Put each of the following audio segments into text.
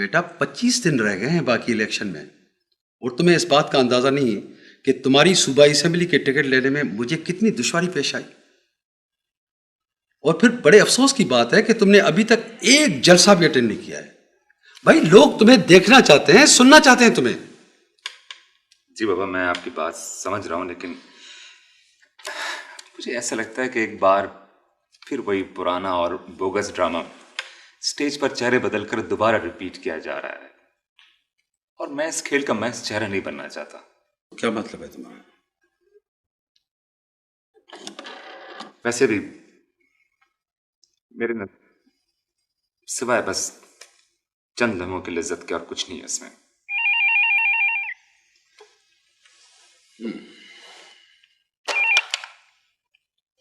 बेटा 25 दिन रह गए हैं बाकी इलेक्शन में, और तुम्हें इस बात का अंदाजा नहीं है कि तुम्हारी सूबाई असेंबली के टिकट लेने में मुझे कितनी दुश्वारी पेश आई। और फिर बड़े अफसोस की बात है कि तुमने अभी तक एक जलसा भी अटेंड नहीं किया है। भाई लोग तुम्हें देखना चाहते हैं, सुनना चाहते हैं तुम्हें। जी बाबा, मैं आपकी बात समझ रहा हूं, लेकिन मुझे ऐसा लगता है कि एक बार फिर वही पुराना और बोगस ड्रामा स्टेज पर चेहरे बदलकर दोबारा रिपीट किया जा रहा है, और मैं इस खेल का महज चेहरा नहीं बनना चाहता। क्या मतलब है तुम्हारा? वैसे भी मेरे न सिवाय बस चंद लम्हों की लिज्जत के और कुछ नहीं है इसमें।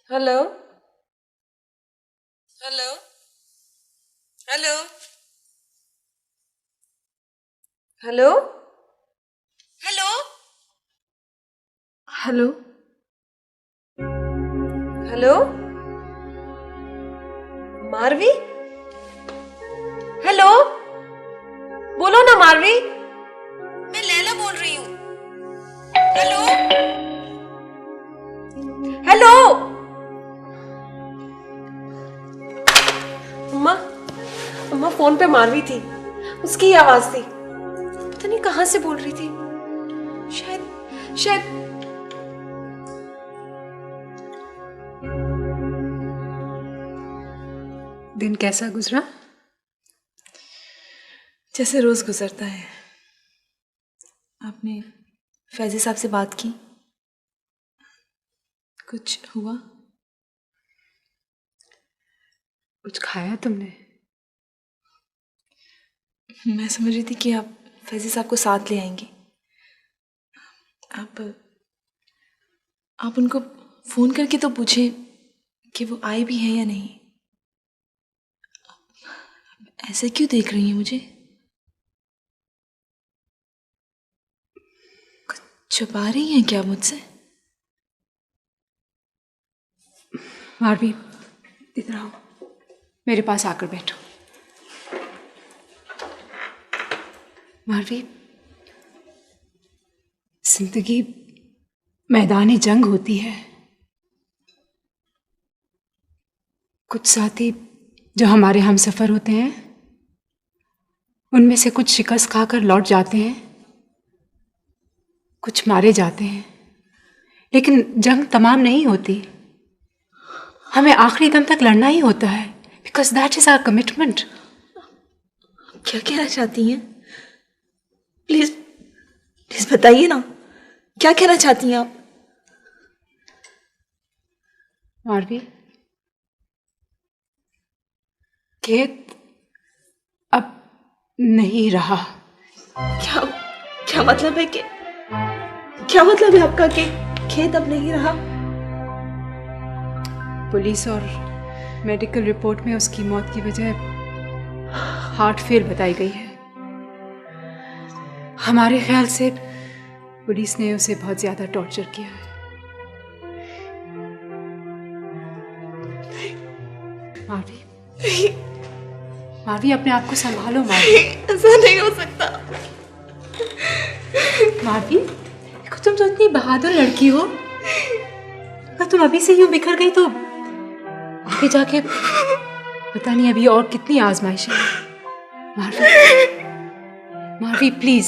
Hello hello hello hello hello hello hello Marvi, hello, बोलो ना मारवी, मैं लैला बोल रही हूँ। हेलो हेलो अम्मा, अम्मा फोन पे मारवी थी, उसकी आवाज थी, पता नहीं कहां से बोल रही थी। शायद शायद दिन कैसा गुजरा? जैसे रोज गुजरता है। आपने फैजी साहब से बात की? कुछ हुआ? कुछ खाया तुमने? मैं समझ रही थी कि आप फैजी साहब को साथ ले आएंगे। आप उनको फोन करके तो पूछे कि वो आए भी हैं या नहीं। ऐसे क्यों देख रही हैं मुझे? कुछ छुपा रही हैं क्या मुझसे? मारवी, इधर आओ, मेरे पास आकर बैठो। मारवी, जिंदगी मैदानी जंग होती है। कुछ साथी जो हमारे हमसफर होते हैं, उनमें से कुछ शिकस्त खाकर लौट जाते हैं, कुछ मारे जाते हैं, लेकिन जंग तमाम नहीं होती। हमें आखिरी दम तक लड़ना ही होता है, because that is our commitment. क्या कहना चाहती हैं? प्लीज प्लीज बताइए ना, क्या कहना चाहती हैं आप? मारवी, खेत अब नहीं रहा। क्या क्या मतलब है कि क्या मतलब है आपका कि खेत अब नहीं रहा? पुलिस और मेडिकल रिपोर्ट में उसकी मौत की वजह हार्ट फेल बताई गई है। हमारे ख्याल से पुलिस ने उसे बहुत ज्यादा टॉर्चर किया है। मारवी, मारवी, अपने आप को संभालो। मारवी, ऐसा नहीं हो सकता। मारवी, देखो तुम तो इतनी बहादुर लड़की हो, अगर तुम अभी से यूं बिखर गई तो आगे जाके पता नहीं अभी और कितनी आजमाइशें हैं। मारवी, मारवी प्लीज।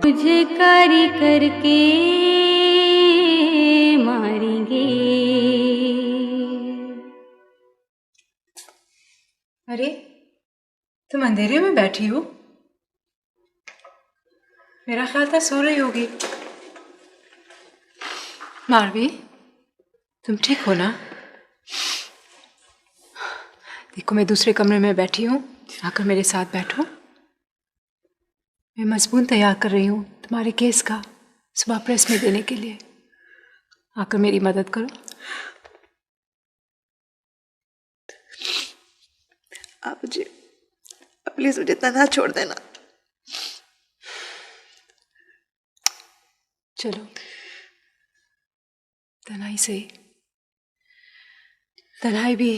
मुझे कारी करके मारेंगे। अरे तुम अंधेरे में बैठी हो? मेरा ख्याल था सो रही होगी। मारवी, तुम ठीक हो ना? देखो मैं दूसरे कमरे में बैठी हूँ, आकर मेरे साथ बैठो। मैं मजमून तैयार कर रही हूँ तुम्हारे केस का, सुबह प्रेस में देने के लिए। आकर मेरी मदद करो। आप मुझे प्लीज मुझे तन्हा छोड़ देना। चलो, तन्हाई से, तन्हाई भी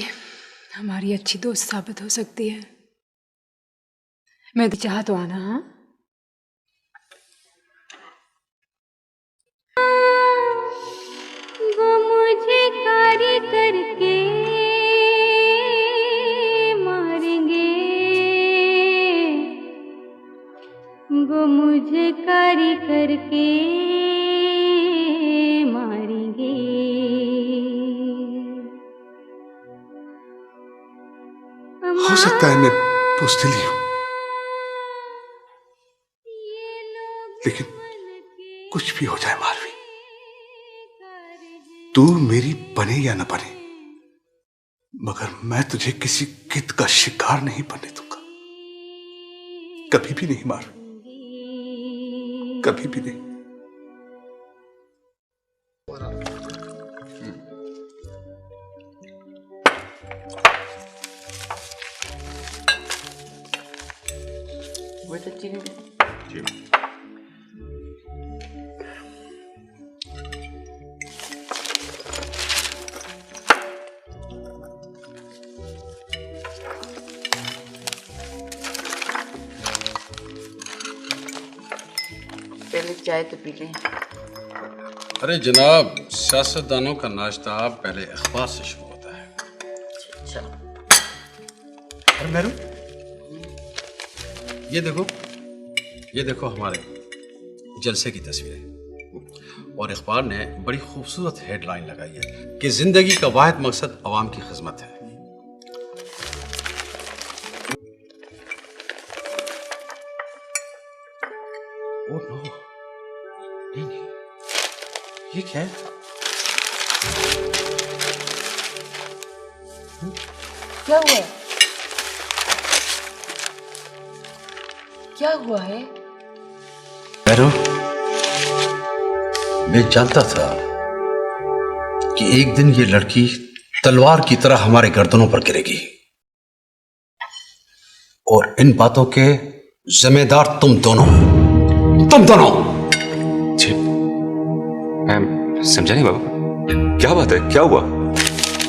हमारी अच्छी दोस्त साबित हो सकती है। मैं तो चाह तो आना। हाँ, वो मुझे कारी करके मारेंगे, वो मुझे कारी करके मारेंगे। हो सकता है मैं बुज़दिली हूं, लेकिन कुछ भी हो जाए मारवी, तू मेरी बने या न बने, मगर मैं तुझे किसी कित का शिकार नहीं बनने दूंगा। कभी भी नहीं मारवी, कभी भी नहीं। पहले चाय तो पी लें। अरे जनाब, सियासतदानों का नाश्ता पहले अखबार से शुरू होता है। अच्छा, अरे मेरू, ये देखो हमारे जलसे की तस्वीरें। और अखबार ने बड़ी खूबसूरत हेडलाइन लगाई है कि जिंदगी का वाहिद मकसद अवाम की खिदमत है। ओह नो, नहीं, ये क्या है? क्या हुआ? क्या हुआ है? मेरू, मैं जानता था कि एक दिन ये लड़की तलवार की तरह हमारे गर्दनों पर गिरेगी, और इन बातों के जिम्मेदार तुम दोनों जी, मैं समझा नहीं बाबा, क्या बात है, क्या हुआ?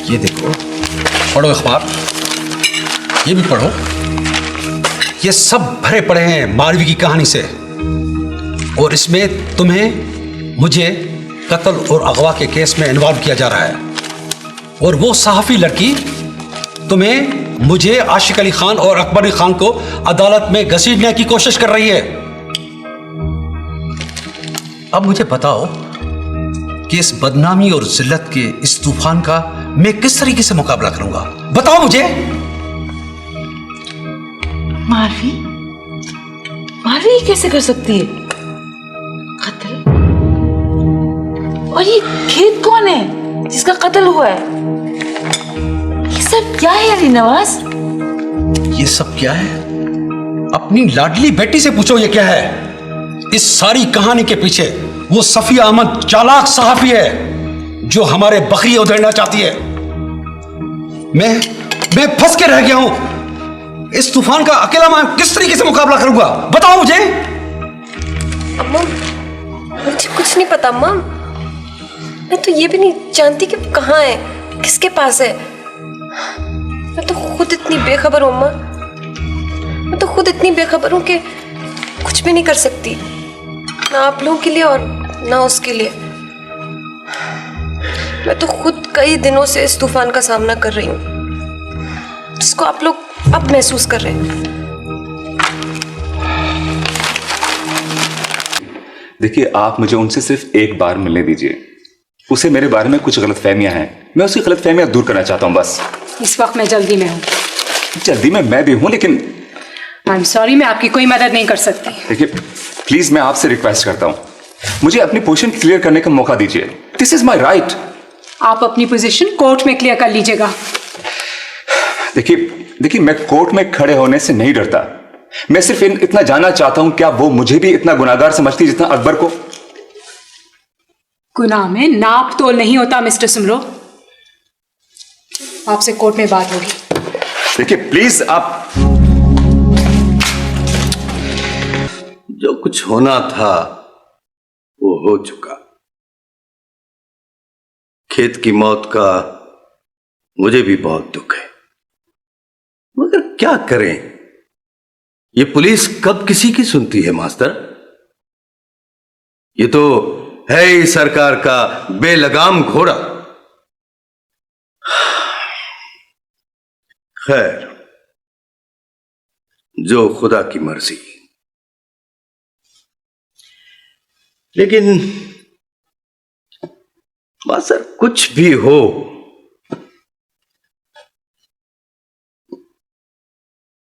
ये देखो, पढ़ो अखबार, ये भी पढ़ो। ये सब भरे पड़े हैं मालवी की कहानी से, और इसमें तुम्हें मुझे कत्ल और अगवा के केस में इन्वॉल्व किया जा रहा है। और वो सहाफी लड़की तुम्हें, मुझे, आशिक अली खान और अकबर अली खान को अदालत में घसीटने की कोशिश कर रही है। अब मुझे बताओ कि इस बदनामी और जिल्लत के इस तूफान का मैं किस तरीके से मुकाबला करूंगा? बताओ मुझे। मारवी, मारवी ये कैसे कर सकती है? कत्ल? और ये खेत कौन है जिसका कत्ल हुआ है? ये सब क्या है अली नवाज? ये सब क्या है? अपनी लाडली बेटी से पूछो ये क्या है। इस सारी कहानी के पीछे वो सफिया अहमद चालाक सहाफी है जो हमारे बकरी उधेड़ना चाहती है। मैं फंस के रह गया हूं। इस तूफान का अकेला मैं किस तरीके से मुकाबला करूंगा? बताओ मुझे। अम्मा, मुझे कुछ नहीं पता अम्मा। मैं तो ये भी नहीं जानती कि वो कहाँ है, किसके पास है। मैं तो खुद इतनी बेखबर हूँ अम्मा, मैं तो खुद इतनी बेखबर हूँ कि कुछ भी नहीं कर सकती, ना आप लोगों के लिए और ना उसके लिए। मैं तो खुद कई दिनों से इस तूफान का सामना कर रही हूँ, जिसको आप लोग अब महसूस कर रहे हैं। देखिए, आप मुझे उनसे सिर्फ एक बार मिलने दीजिए। उसे मेरे बारे में कुछ गलतफहमियां हैं, मैं उसकी गलतफहमियां दूर करना चाहता हूं बस। इस वक्त मैं जल्दी में हूँ। जल्दी में मैं भी हूं, लेकिन आई एम सॉरी, मैं आपकी कोई मदद नहीं कर सकती। देखिए प्लीज, मैं आपसे रिक्वेस्ट करता हूं, मुझे अपनी पोजीशन क्लियर करने का मौका दीजिए। This is my right. आप अपनी पोजीशन कोर्ट में क्लियर कर लीजिएगा। देखिए, मैं कोर्ट में खड़े होने से नहीं डरता। मैं सिर्फ इतना जानना चाहता हूं, क्या वो मुझे भी इतना गुनाहगार समझती जितना अकबर को? गुनाह में नाप तोल नहीं होता मिस्टर सुमरो। आपसे कोर्ट में बात होगी। देखिए प्लीज, आप जो कुछ होना था वो हो चुका। खेत की मौत का मुझे भी बहुत दुख है, मगर क्या करें, ये पुलिस कब किसी की सुनती है मास्टर। ये तो है ही सरकार का बेलगाम घोड़ा। खैर, जो खुदा की मर्जी। लेकिन मास्टर कुछ भी हो,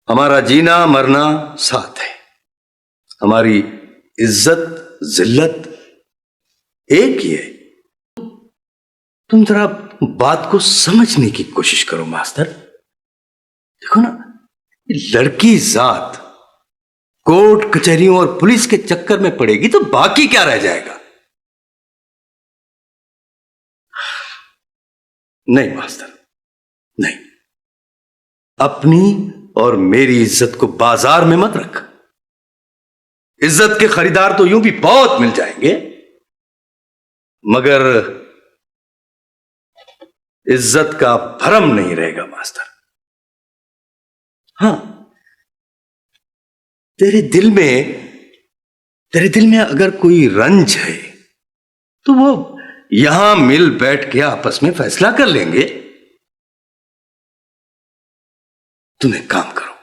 हमारा जीना मरना साथ है, हमारी इज्जत जिल्लत एक ही है। तुम जरा बात को समझने की कोशिश करो मास्टर। देखो ना, लड़की जात कोर्ट कचहरियों और पुलिस के चक्कर में पड़ेगी तो बाकी क्या रह जाएगा। नहीं मास्टर, नहीं, अपनी और मेरी इज्जत को बाजार में मत रख। इज्जत के खरीदार तो यूं भी बहुत मिल जाएंगे, मगर इज्जत का भरम नहीं रहेगा मास्टर। हां, तेरे दिल में अगर कोई रंज है तो वो यहां मिल बैठ के आपस में फैसला कर लेंगे। तुम एक काम करो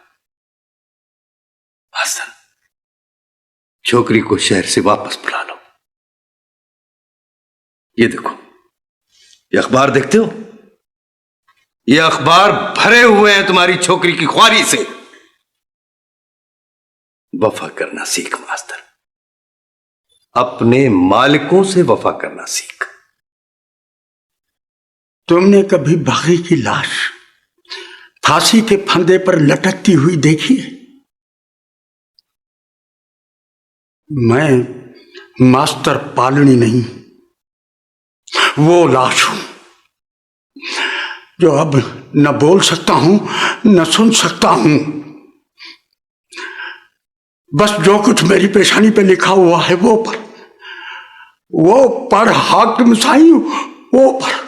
मास्टर, छोकरी को शहर से वापस बुला लो। ये देखो, ये अखबार देखते हो, ये अखबार भरे हुए हैं तुम्हारी छोकरी की ख्वारी से। वफा करना सीख मास्टर, अपने मालिकों से वफा करना सीख। तुमने कभी बागी की लाश फांसी के फंदे पर लटकती हुई देखी है? मैं मास्टर पालनी नहीं, वो लाश हूं जो अब न बोल सकता हूं न सुन सकता हूं। बस जो कुछ मेरी पेशानी पे लिखा हुआ है वो पढ़ हाकिम साईं, वो पढ़।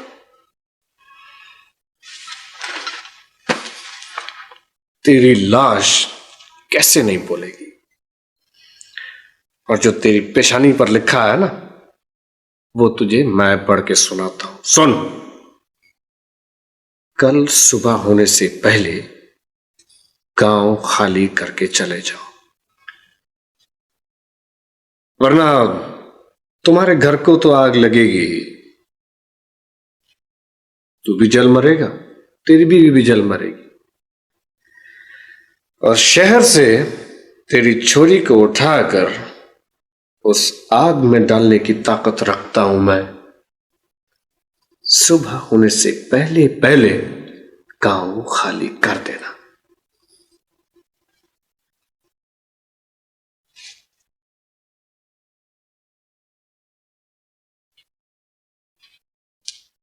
तेरी लाश कैसे नहीं बोलेगी, और जो तेरी पेशानी पर लिखा है ना, वो तुझे मैं पढ़ के सुनाता हूं। सुन, कल सुबह होने से पहले गांव खाली करके चले जाओ, वरना तुम्हारे घर को तो आग लगेगी, तू भी जल मरेगा, तेरी बीवी भी जल मरेगी। और शहर से तेरी छोरी को उठाकर उस आग में डालने की ताकत रखता हूं मैं। सुबह होने से पहले पहले गांव खाली कर देना।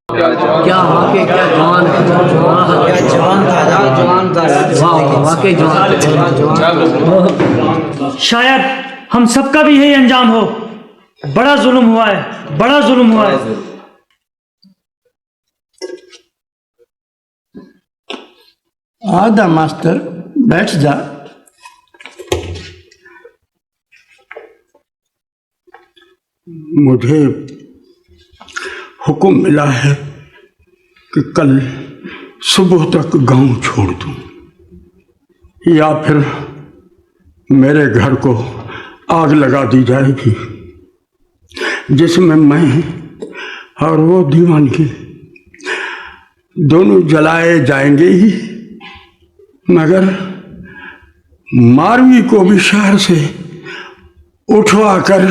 क्या वाकई क्या जवान है, क्या जवान था, वाकई जवान। शायद हम सबका भी यही अंजाम हो। बड़ा जुल्म हुआ है, बड़ा जुल्म हुआ है। आदा मास्टर, बैठ जा। मुझे हुक्म मिला है कि कल सुबह तक गांव छोड़ दूं, या फिर मेरे घर को आग लगा दी जाएगी, जिसमें मैं और वो दीवानगी दोनों जलाए जाएंगे ही, मगर मारवी को भी शहर से उठवा कर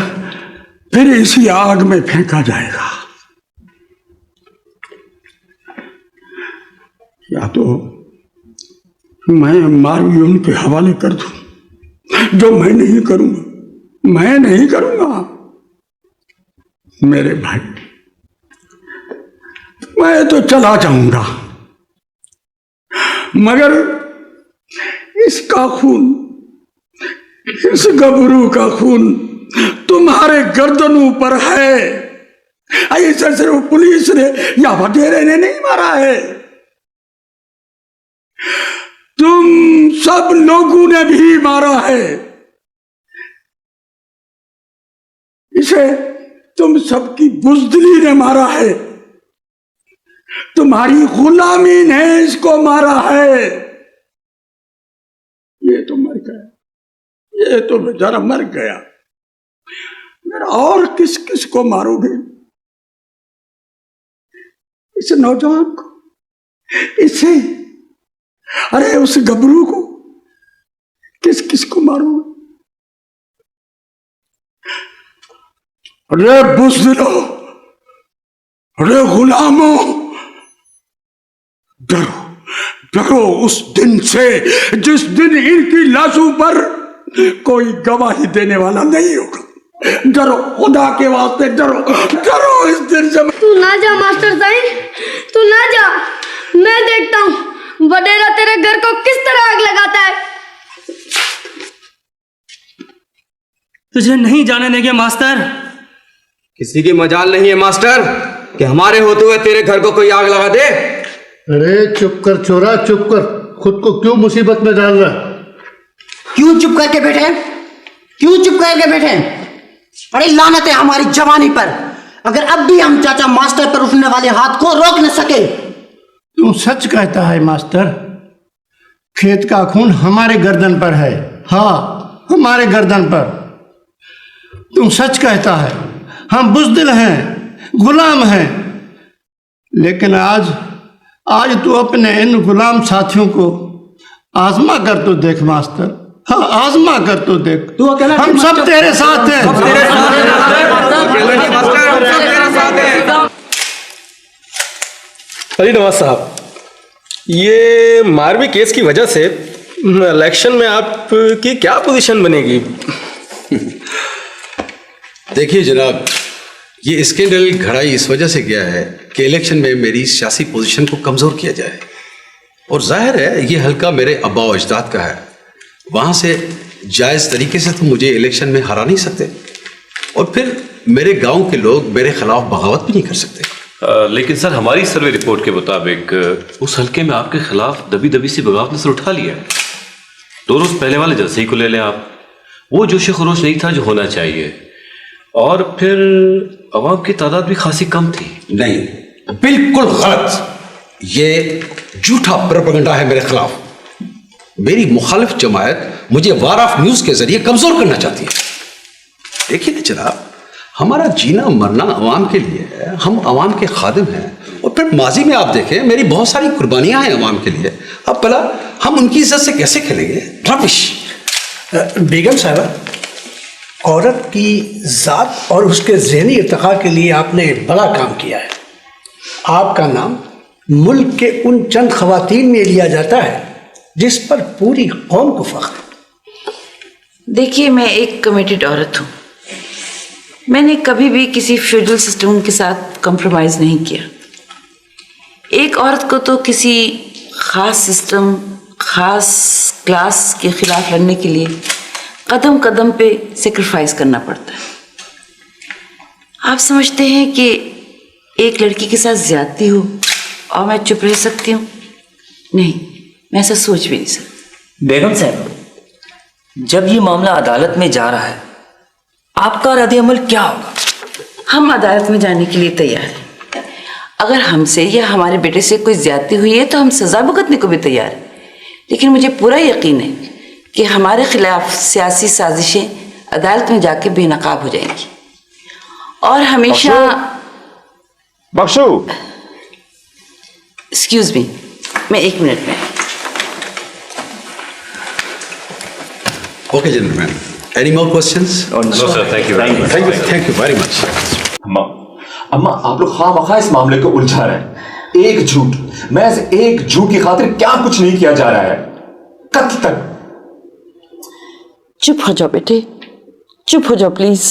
फिर इसी आग में फेंका जाएगा। या तो मैं मारवी उनके हवाले कर दूं, जो मैं नहीं करूंगा मेरे भाई। मैं तो चला जाऊंगा, मगर इसका खून, इस गबरू का खून तुम्हारे गर्दनों पर है। ऐसे सिर्फ पुलिस ने या वडेरे ने नहीं मारा है, तुम सब लोगों ने भी मारा है। इसे तुम सबकी बुज़दिली ने मारा है, तुम्हारी गुलामी ने इसको मारा है। ये तो मर गया, ये तो बेचारा मर गया। मेरा और किस किस को मारोगे? इस नौजवान को, इसे, अरे उस गबरू को, किस किस को मारोगे? अरे बुज़दिलो, अरे गुलामों, डरो डरो उस दिन से जिस दिन इनकी लाशों पर कोई गवाही देने वाला नहीं होगा। डरो, खुदा के वास्ते डरो, डरो इस दिन से। तू ना जा मास्टर साइन, तू ना जा। मैं देखता हूँ वडेरा तेरे घर को किस तरह आग लगाता है। तुझे नहीं जाने देंगे मास्टर। किसी की मजाल नहीं है मास्टर कि हमारे होते हुए तेरे घर को कोई आग लगा दे। अरे चुप कर छोरा, चुप कर। खुद को क्यों मुसीबत में डाल रहा? क्यों चुप करके बैठे? क्यों चुप करके बैठे? अरे लानत है हमारी जवानी पर, अगर अब भी हम चाचा मास्टर पर उठने वाले हाथ को रोक न सके। तू सच कहता है मास्टर, खेत का खून हमारे गर्दन पर है। हाँ, हमारे गर्दन पर। तू सच कहता है, हम बुज़दिल हैं, गुलाम हैं। लेकिन आज तू अपने इन गुलाम साथियों को आजमा कर तो देख मास्टर। हाँ, आजमा कर तो देख। तू अकेला, हम सब तेरे साथ हैं। अली नवाज साहब, ये मारवी केस की वजह से इलेक्शन में आपकी क्या पोजीशन बनेगी? देखिए जनाब, ये स्कैंडल घड़ाई इस वजह से गया है कि इलेक्शन में मेरी सियासी पोजीशन को कमज़ोर किया जाए। और जाहिर है ये हल्का मेरे अब्बा और अजदाद का है, वहाँ से जायज़ तरीके से तो मुझे इलेक्शन में हरा नहीं सकते, और फिर मेरे गांव के लोग मेरे खिलाफ बगावत भी नहीं कर सकते। लेकिन सर, हमारी सर्वे रिपोर्ट के मुताबिक उस हल्के में आपके खिलाफ दबी दबी सी बगावत ने सर उठा लिया है। 2 रोज पहले वाले जलसे ही को ले लें आप, वो जोश खरोश नहीं था जो होना चाहिए, और फिर अवाम की तादाद भी खासी कम थी। नहीं, बिल्कुल गलत। ये झूठा प्रोपेगेंडा है मेरे खिलाफ। मेरी मुखालिफ जमायत मुझे वार ऑफ न्यूज के जरिए कमजोर करना चाहती है। देखिए ना जनाब, हमारा जीना मरना अवाम के लिए है, हम अवाम के खादिम हैं। और फिर माजी में आप देखें मेरी बहुत सारी कुर्बानियां हैं अवाम के लिए। अब भला हम उनकी इज्जत से कैसे खेलेंगे? रविश। बेगम साहबा, औरत की ज़ात और उसके ज़हनी इर्तिक़ा के लिए आपने बड़ा काम किया है। आपका नाम मुल्क के उन चंद ख़वातीन में लिया जाता है जिस पर पूरी कौम को फ़ख्र है। देखिए, मैं एक कमिटेड औरत हूँ। मैंने कभी भी किसी फ्यूडल सिस्टम के साथ कंप्रोमाइज़ नहीं किया। एक औरत को तो किसी ख़ास सिस्टम, ख़ास क्लास के ख़िलाफ़ लड़ने के लिए कदम कदम पे सेक्रीफाइस करना पड़ता है। आप समझते हैं कि एक लड़की के साथ ज्यादती हो और मैं चुप रह सकती हूँ? नहीं, मैं ऐसा सोच भी नहीं सकती। बेगम साहब, जब ये मामला अदालत में जा रहा है, आपका रद्द अमल क्या होगा? हम अदालत में जाने के लिए तैयार हैं। अगर हमसे या हमारे बेटे से कोई ज्यादती हुई है तो हम सजा भुगतने को भी तैयार हैं। लेकिन मुझे पूरा यकीन है कि हमारे खिलाफ सियासी साजिशें अदालत में जाके बेनकाब हो जाएंगी और हमेशा। बख्शू, एक्सक्यूज मी, मैं 1 मिनट में। Okay gentleman, any more questions? No sir, thank you very much. अम्मा, आप लोग खामखा इस मामले को उलझा रहे हैं। एक झूठ, महज एक झूठ की खातिर क्या कुछ नहीं किया जा रहा है, कत्ल तक। चुप हो जाओ बेटे, चुप हो जाओ प्लीज।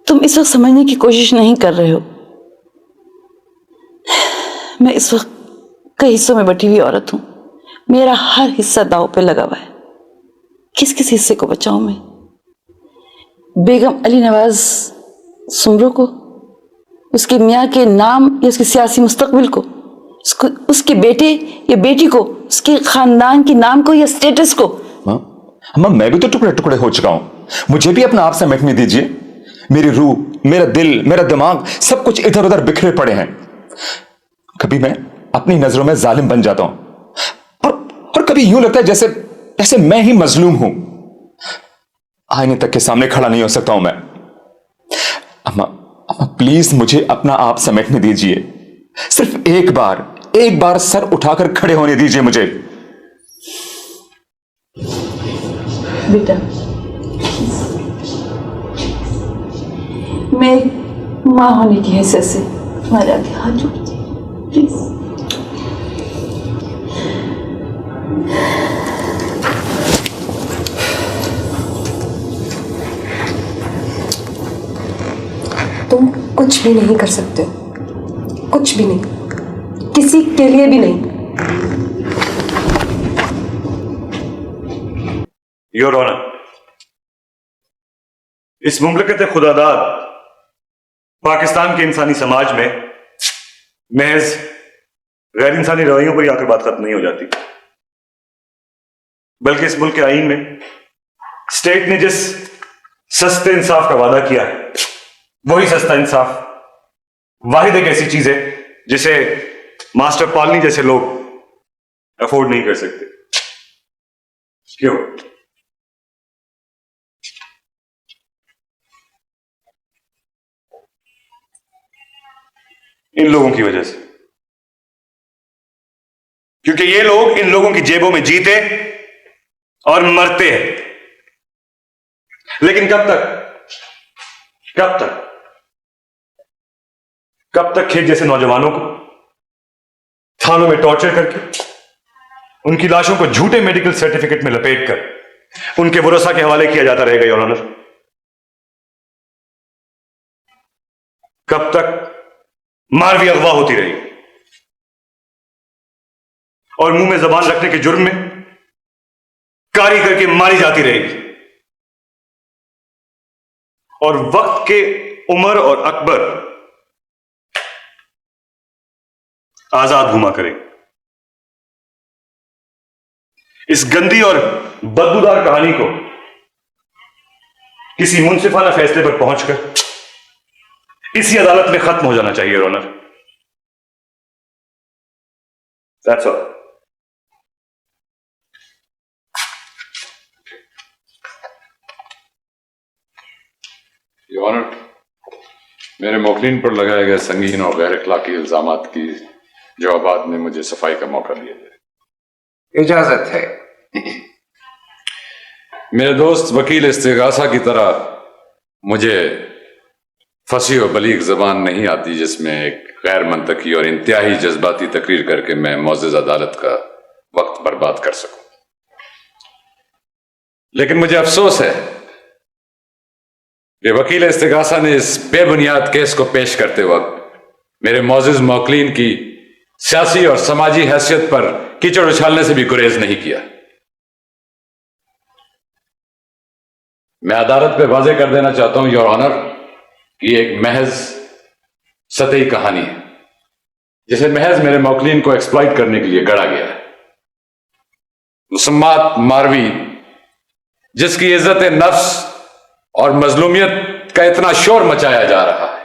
तुम इस वक्त समझने की कोशिश नहीं कर रहे हो। मैं इस वक्त कई हिस्सों में बटी हुई औरत हूं। मेरा हर हिस्सा दांव पे लगा हुआ है। किस किस हिस्से को बचाऊं मैं? बेगम अली नवाज सुमरो को, उसके मियाँ के नाम या उसके सियासी मुस्तकबिल को, उसके बेटे या बेटी को, उसके खानदान के नाम को या स्टेटस को। अम्मा मैं भी तो टुकड़े टुकड़े हो चुका हूं, मुझे भी अपना आप समेटने दीजिए। मेरी रूह, मेरा दिल, मेरा दिमाग, सब कुछ इधर उधर बिखरे पड़े हैं। कभी मैं अपनी नजरों में जालिम बन जाता हूं और कभी यूं लगता है जैसे जैसे मैं ही मजलूम हूं। आईने तक के सामने खड़ा नहीं हो सकता हूं मैं। अम्मा प्लीज मुझे अपना आप समेटने दीजिए। सिर्फ एक बार सर उठाकर खड़े होने दीजिए मुझे। बेटा, मैं मां होने की हैसियत से तुम्हारे आगे हाथ जोड़ती हूं, प्लीज। तुम कुछ भी नहीं कर सकते हो, कुछ भी नहीं, किसी के लिए भी नहीं। योर ऑनर, इस मुमलकत खुदादार पाकिस्तान के इंसानी समाज में महज गैर इंसानी रवैयों पर आकर बात खत्म नहीं हो जाती, बल्कि इस मुल्क के आईन में स्टेट ने जिस सस्ते इंसाफ का वादा किया है, वही सस्ता इंसाफ वाहिद एक ऐसी चीज है जिसे मास्टर पॉलनी जैसे लोग अफोर्ड नहीं कर सकते। क्यों? इन लोगों की वजह से, क्योंकि ये लोग इन लोगों की जेबों में जीते और मरते हैं। लेकिन कब तक खेत जैसे नौजवानों को थानों में टॉर्चर करके उनकी लाशों को झूठे मेडिकल सर्टिफिकेट में लपेटकर उनके वरसा के हवाले किया जाता रहेगा योर ऑनर? कब तक मारवी अगवा होती रहेगी और मुंह में जबान रखने के जुर्म में कारी करके मारी जाती रहेगी और वक्त के उमर और अकबर आजाद घुमा करेंगे? इस गंदी और बदबूदार कहानी को किसी मुंसिफाना फैसले पर पहुंचकर इसी अदालत में खत्म हो जाना चाहिए your honour. That's all. Your honour, मेरे मोकलीन पर लगाए गए संगीन और गैर अखलाकी इल्जामात की जवाबात में मुझे सफाई का मौका दिया जाए। इजाजत है। मेरे दोस्त वकील इस्तिगासा की तरह मुझे फंसी और बलीग जबान नहीं आती जिसमें एक गैर मंतकी और इंतहाई जज्बाती तकरीर करके मैं मौजूद अदालत का वक्त बर्बाद कर सकूं। लेकिन मुझे अफसोस है कि वकील इस्तिगासा ने इस बेबुनियाद केस को पेश करते वक्त मेरे मौजूद मौकलीन की सियासी और समाजी हैसियत पर कीचड़ उछालने से भी गुरेज नहीं किया। मैं अदालत पे वाजे कर देना चाहता हूं योर ऑनर कि एक महज सतही कहानी है जिसे महज मेरे मौकलीन को एक्सप्लॉइट करने के लिए गढ़ा गया है। मुसम्मात मारवी, जिसकी इज्जत नफ्स और मजलूमियत का इतना शोर मचाया जा रहा है,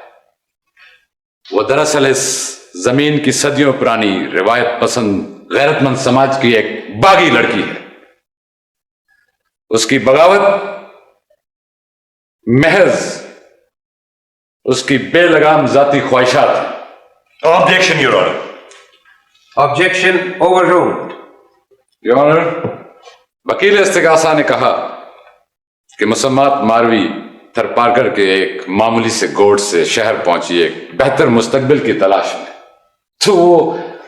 वो दरअसल इस जमीन की सदियों पुरानी रिवायत पसंद गैरतमंद समाज की एक बागी लड़की है। उसकी बगावत महज उसकी बेलगाम जाती ख्वाहिशात। Objection your honour. Objection overruled. Your honour, वकील इस्तिगासा ने कहा कि मुसम्मात मारवी थरपारकर के एक मामूली से गोड़ से शहर पहुंची एक बेहतर मुस्तकबिल की तलाश में। तो वो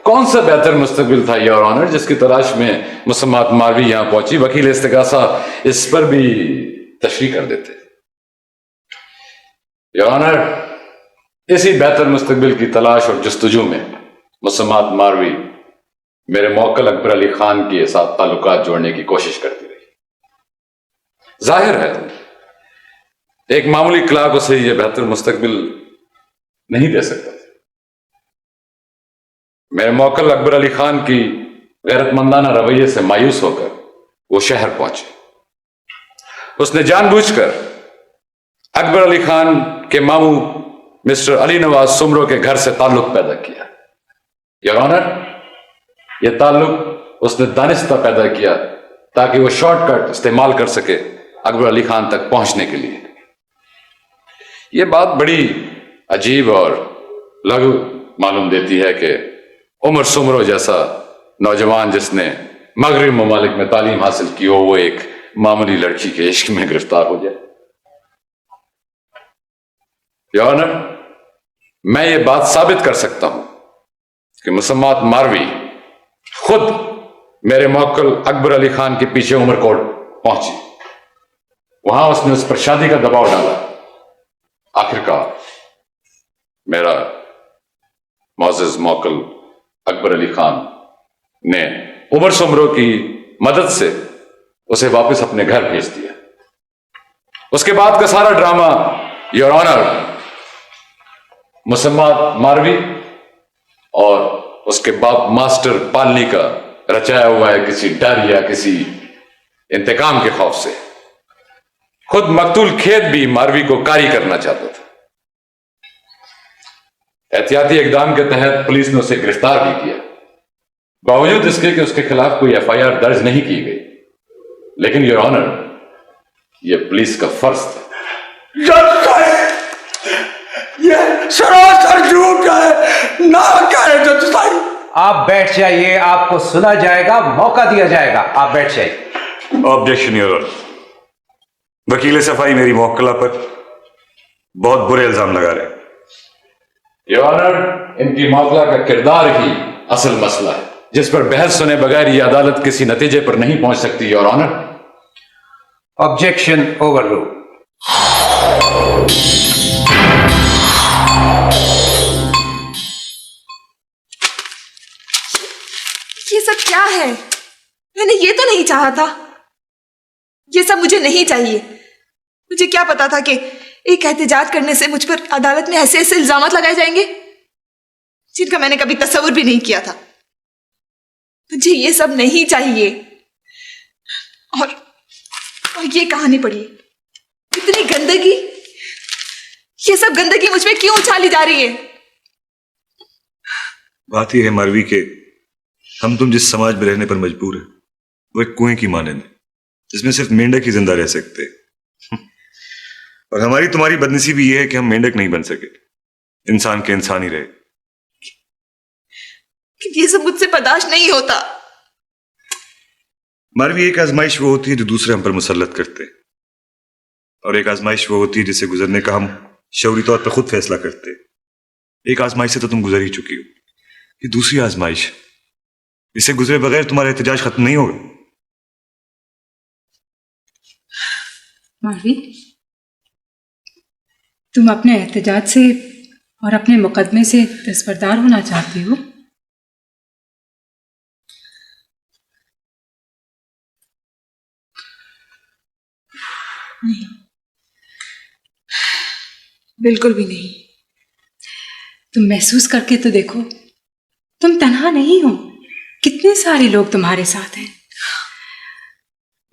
कौन सा बेहतर मुस्तकबिल था योर ऑनर जिसकी तलाश में मुसम्मात मारवी यहां पहुंची? वकील इस्तिगासा इस पर भी तशरीह कर देते। योर ऑनर, इसी बेहतर मुस्तकबिल की तलाश और जस्तजू में मुसम्मात मारवी मेरे मौक्कल अकबर अली खान के साथ ताल्लुकात जोड़ने की कोशिश करती रही। जाहिर है एक मामूली क्लार्क उसे यह बेहतर मुस्तकबिल नहीं दे सकता। मेरे मौकल अकबर अली खान की गैरतमंदाना रवैये से मायूस होकर वो शहर पहुंचे। उसने जानबूझकर अकबर अली खान के मामू मिस्टर अली नवाज सुमरो के घर से ताल्लुक पैदा किया। योर ऑनर, यह ताल्लुक उसने दानिस्ता पैदा किया ताकि वो शॉर्टकट इस्तेमाल कर सके अकबर अली खान तक पहुंचने के लिए। यह बात बड़ी अजीब और लघु मालूम देती है कि उमर सुमरो जैसा नौजवान जिसने मगरबी ममालिक में तालीम हासिल की हो, वो एक मामूली लड़की के इश्क में गिरफ्तार हो जाए। योर ऑनर, मैं ये बात साबित कर सकता हूं कि मुसम्मात मारवी खुद मेरे मौक्कल अकबर अली खान के पीछे उमरकोट पहुंची। वहां उसने उस पर शादी का दबाव डाला। आखिरकार मेरा मोअज़्ज़ज़ मौक्कल अकबर अली खान ने उमर सुमरो की मदद से उसे वापस अपने घर भेज दिया। उसके बाद का सारा ड्रामा योर ऑनर मुसम्मात मारवी और उसके बाप मास्टर पालनी का रचाया हुआ है, किसी डर या किसी इंतकाम के खौफ से। खुद मकतूल खेत भी मारवी को कारी करना चाहता था। एहतियाती इकदाम के तहत पुलिस ने उसे गिरफ्तार भी किया, बावजूद इसके कि उसके खिलाफ कोई FIR दर्ज नहीं की गई। लेकिन योर ऑनर, यह पुलिस का फर्ज था। ये सरासर झूठ है, ना कहे जज साहब। आप बैठ जाइए, आपको सुना जाएगा, मौका दिया जाएगा। आप बैठ जाइए। Objection your honour. वकील सफाई मेरी मौक्कला पर बहुत बुरे इल्जाम लगा रहे हैं। योर ऑनर, इनकी मौकला का किरदार ही असल मसला है, जिस पर बहस सुने बगैर यह अदालत किसी नतीजे पर नहीं पहुंच सकती। Your honour, objection overruled. ये सब क्या है? मैंने ये तो नहीं चाहा था। ये सब मुझे नहीं चाहिए। मुझे क्या पता था कि एक एहतजाज करने से मुझ पर अदालत में ऐसे ऐसे इल्जामात लगाए जाएंगे जिनका मैंने कभी तस्वुर भी नहीं किया था। मुझे ये सब नहीं चाहिए। और ये कहानी पढ़िए, इतनी गंदगी, ये सब गंदगी मुझ में क्यों उछाली जा रही है? बात यह है मारवी के हम तुम जिस समाज में रहने पर मजबूर है वो एक कुएं की मानंद है जिसमें सिर्फ मेंढक ही जिंदा रह सकते हैं। और हमारी तुम्हारी बदनसीबी यह है कि हम मेंढक नहीं बन सके, इंसान के इंसान ही रहे। ये सब मुझसे बर्दाश्त नहीं होता। मारवी, एक आजमाइश वो होती है जो दूसरे हम पर मुसल्लत करते हैं, और एक आजमाइश वो होती है जिसे गुजरने का हम शौरी तौर पर खुद फैसला करते हैं। एक आजमाइश से तो तुम गुजर ही चुकी हो, ये दूसरी आजमाइश, इसे गुजरे बगैर तुम्हारा एहतजाज खत्म नहीं होगा। मारवी, तुम अपने एहतजाज से और अपने मुकदमे से दस्तबरदार होना चाहती हो? नहीं, बिल्कुल भी नहीं। तुम महसूस करके तो देखो, तुम तन्हा नहीं हो, कितने सारे लोग तुम्हारे साथ हैं।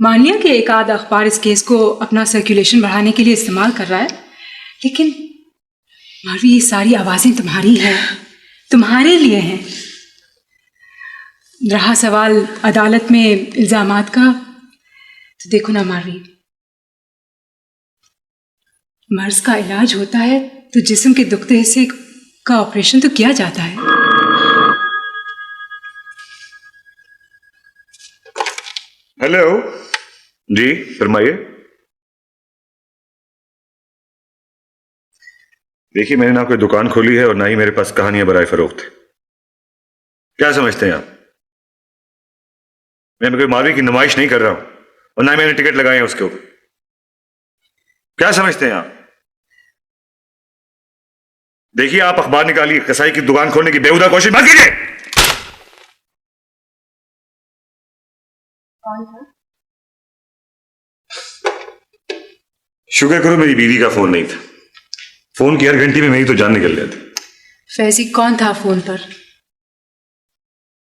मान लिया कि एक आध अखबार इस केस को अपना सर्कुलेशन बढ़ाने के लिए इस्तेमाल कर रहा है, लेकिन मारवी, ये सारी आवाजें तुम्हारी हैं, तुम्हारे लिए हैं। रहा सवाल अदालत में इल्जामात का, तो देखो ना मारवी, मर्ज का इलाज होता है तो जिस्म के दुखते हिस्से का ऑपरेशन तो किया जाता है। हेलो जी, फरमाइए। देखिए, मैंने ना कोई दुकान खोली है और ना ही मेरे पास कहानियां बराए फरोख्त है। क्या समझते हैं आप? मैं कोई मारवी की नुमाइश नहीं कर रहा हूं और ना ही मैंने टिकट लगाए हैं उसके ऊपर। क्या समझते हैं आप? देखिए, आप अखबार निकालिए, कसाई की दुकान खोलने की बेहुदा कोशिश मत कीजिए। शुक्र करो मेरी बीवी का फोन नहीं था, फोन की हर घंटी में मेरी तो जान निकल जाती। फैजी, कौन था फोन पर?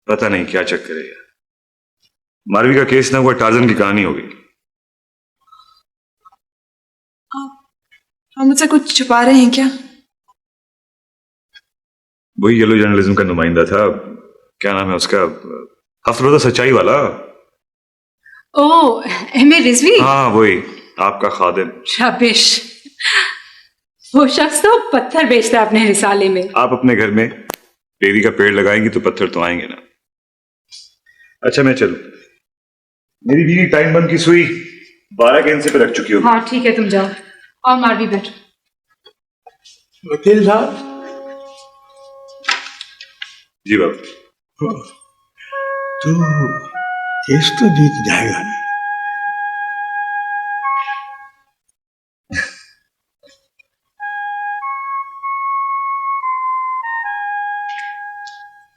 पता नहीं क्या चक्कर है। मारवी का केस ना कोई टार्जन की कहानी होगी। आप मुझसे कुछ छुपा रहे हैं क्या? वही येलो जर्नलिज्म का नुमाइंदा था, क्या नाम है उसका, हफ्ता सच्चाई वाला। ओह, एम.ए. रिजवी। हाँ वही, आपका खादिम। शाबाश, वो शख्स तो पत्थर बेचता है अपने रिसाले में। आप अपने घर में बेरी का पेड़ लगाएंगी तो पत्थर तो आएंगे ना। अच्छा मैं चलूं, मेरी बीवी टाइम बम की सुई 12 के इंच पे रख चुकी होगी। हाँ ठीक है, तुम जाओ। और मारवी बैठो। वकील साहब। जी बाबू। तो केस तो जीत जाएगा ना?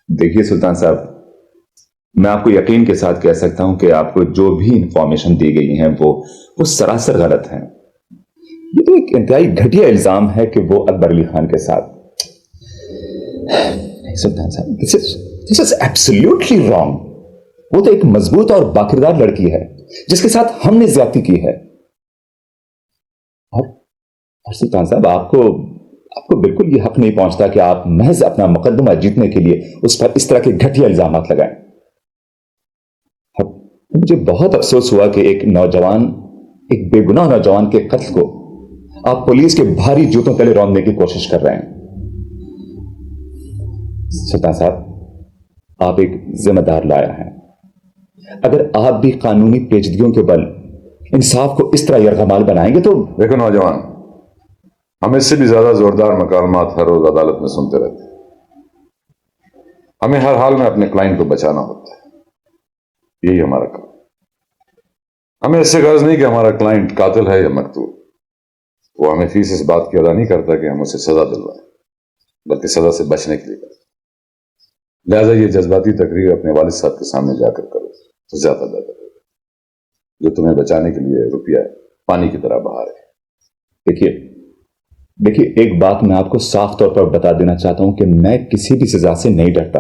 देखिए सुल्तान साहब, मैं आपको यकीन के साथ कह सकता हूं कि आपको जो भी इंफॉर्मेशन दी गई है वो सरासर गलत है। ये तो एक इंतहाई घटिया इल्जाम है कि वो अकबर अली खान के साथ। सुल्तान साहब, दिस इज एब्सोल्युटली रॉन्ग। वो तो एक मजबूत और बाकिरदार लड़की है जिसके साथ हमने ज्यादती की है। और सुल्तान साहब, आपको बिल्कुल ये हक नहीं पहुंचता कि आप महज अपना मुकदमा जीतने के लिए उस पर इस तरह के घटिया इल्जाम लगाएं। मुझे बहुत अफसोस हुआ कि एक बेगुनाह नौजवान के कत्ल को आप पुलिस के भारी जूतों तले रौंदने की कोशिश कर रहे हैं। सुल्तान साहब, आप एक जिम्मेदार लाया हैं। अगर आप भी कानूनी पेचीदगियों के बल इंसाफ को इस तरह यरगमाल बनाएंगे तो। देखो नौजवान, हम इससे भी ज्यादा जोरदार मकालमात हर रोज अदालत में सुनते रहते हैं। हमें हर हाल में अपने क्लाइंट को बचाना होता है, यही हमारा काम। हमें इससे गर्ज नहीं कि हमारा क्लाइंट कातिल है या मकतूल। वो हमें फीस इस बात की अदा नहीं करता कि हम उसे सजा दिलवाएं, बल्कि सजा से बचने के लिए करते। लिहाजा ये जज्बाती तकरीर अपने वालिद साहब के सामने जाकर करो तो ज्यादा बेहतर होगा, जो तुम्हें बचाने के लिए रुपया पानी की तरह बहा रहे। देखिए, एक बात मैं आपको साफ तौर पर बता देना चाहता हूं कि मैं किसी भी सजा से नहीं डरता,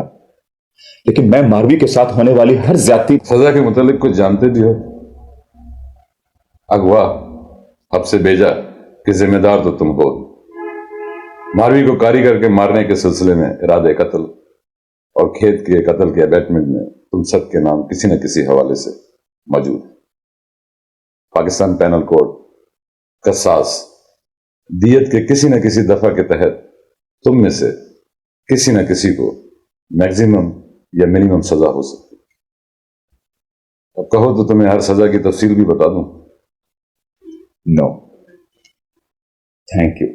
लेकिन मैं मारवी के साथ होने वाली हर ज्यादती। सजा के मुतालिक कुछ जानते भी हो? अगवा, हमसे भेजा कि जिम्मेदार तो तुम हो। मारवी को कारीगर के मारने के सिलसिले में इरादे कत्ल और खेत के कत्ल के अबैटमेंट में तुम सबके नाम किसी न किसी हवाले से मौजूद है। पाकिस्तान पैनल कोड कसास दियत के किसी न किसी दफा के तहत तुम में से किसी न किसी को मैक्सिमम या मिनिमम सजा हो सकती है। अब कहो तो तुम्हें हर सजा की तफसील भी बता दूं। No thank you.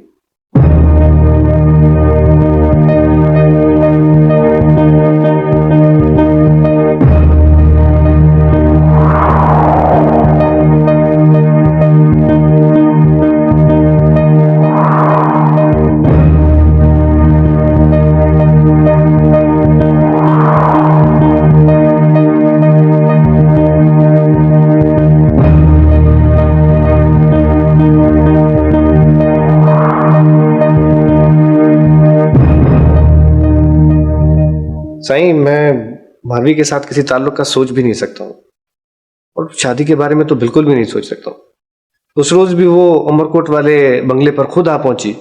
साईं, मैं मारवी के साथ किसी ताल्लुक का सोच भी नहीं सकता हूँ, और शादी के बारे में तो बिल्कुल भी नहीं सोच सकता हूँ। उस रोज भी वो उमरकोट वाले बंगले पर खुद आ पहुंची